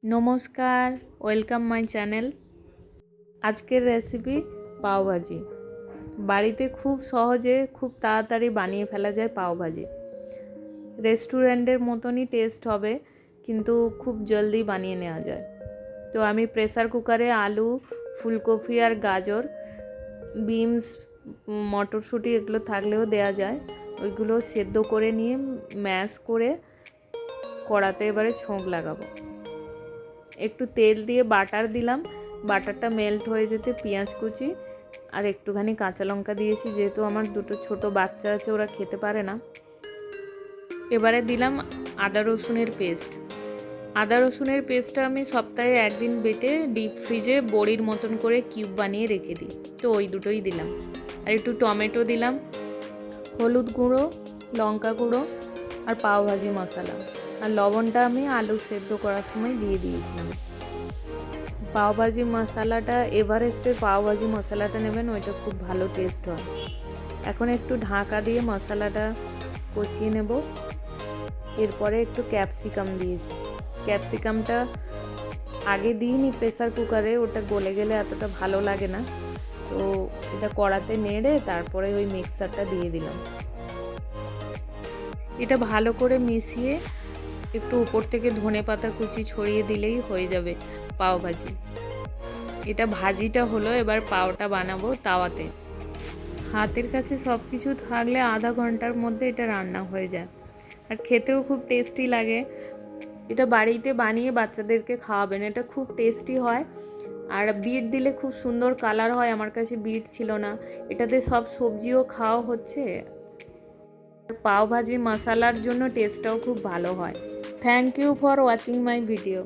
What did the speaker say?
নমস্কার, welcome my channel. আজকের recipe pav bhaji. বাড়িতে খুব সহজে খুব তাড়াতাড়ি বানিয়ে ফেলা যায় পাওভাজি। রেস্টুরেন্টের মতনই টেস্ট হবে, কিন্তু খুব জলদি বানিয়ে নেওয়া যায়। তো আমি প্রেসার কুকারে আলু, ফুলকপি আর গাজর, বিনস, মটরশুঁটি এগুলো থাকলেও দেওয়া যায়, ওইগুলো সেদ্ধ করে নিয়ে ম্যাশ করে কড়াতে এবারে ছোঁক লাগাবো। একটু তেল দিয়ে বাটার দিলাম, বাটারটা মেল্ট হয়ে যেতে পেঁয়াজ কুচি আর একটুখানি কাঁচা লঙ্কা দিয়েছি, যেহেতু আমার দুটো ছোট বাচ্চা আছে, ওরা খেতে পারে না। এবারে দিলাম আদা রসুনের পেস্ট। আদা রসুনের পেস্টটা আমি সপ্তাহে একদিন বেটে ডিপ ফ্রিজে বড়ির মতন করে কিউব বানিয়ে রেখে দিই, তো ওই দুটোই দিলাম। আর একটু টমেটো দিলাম, হলুদ গুঁড়ো, লঙ্কা গুঁড়ো আর পাওভাজি মশলা। আর লবণটা আমি আলু সেদ্ধ করার সময় দিয়ে দিয়েছিলাম। পাওভাজি মশলাটা এভারেস্টের পাওভাজি মশলাটা নেবেন, ওইটা খুব ভালো টেস্ট হয়। এখন একটু ঢাকা দিয়ে মশলাটা কষিয়ে নেব। এরপরে একটু ক্যাপসিকাম দিয়েছি। ক্যাপসিকামটা আগে দিইনি প্রেসার কুকারে, ওটা গলে গেলে এতটা ভালো লাগে না, তো এটা কড়াতে নেড়ে তারপরে ওই মিক্সারটা দিয়ে দিলাম। এটা ভালো করে মিশিয়ে একটু উপর থেকে ধনেপাতা কুচি ছড়িয়ে দিলেই হয়ে যাবে পাওভাজি। এটা ভাজিটা হলো, এবার পাওটা বানাবো তাওয়াতে। হাতের কাছে সব কিছু থাকলে আধা ঘন্টার মধ্যে এটা রান্না হয়ে যায়, আর খেতেও খুব টেস্টি লাগে। এটা বাড়িতে বানিয়ে বাচ্চাদেরকে খাওয়াবেন, এটা খুব টেস্টি হয়। আর বিট দিলে খুব সুন্দর কালার হয়, আমার কাছে বিট ছিল না। এটাতে সব সবজিও খাওয়া হচ্ছে, পাওভাজি মশলার জন্য টেস্টটাও খুব ভালো হয়। Thank you for watching my video.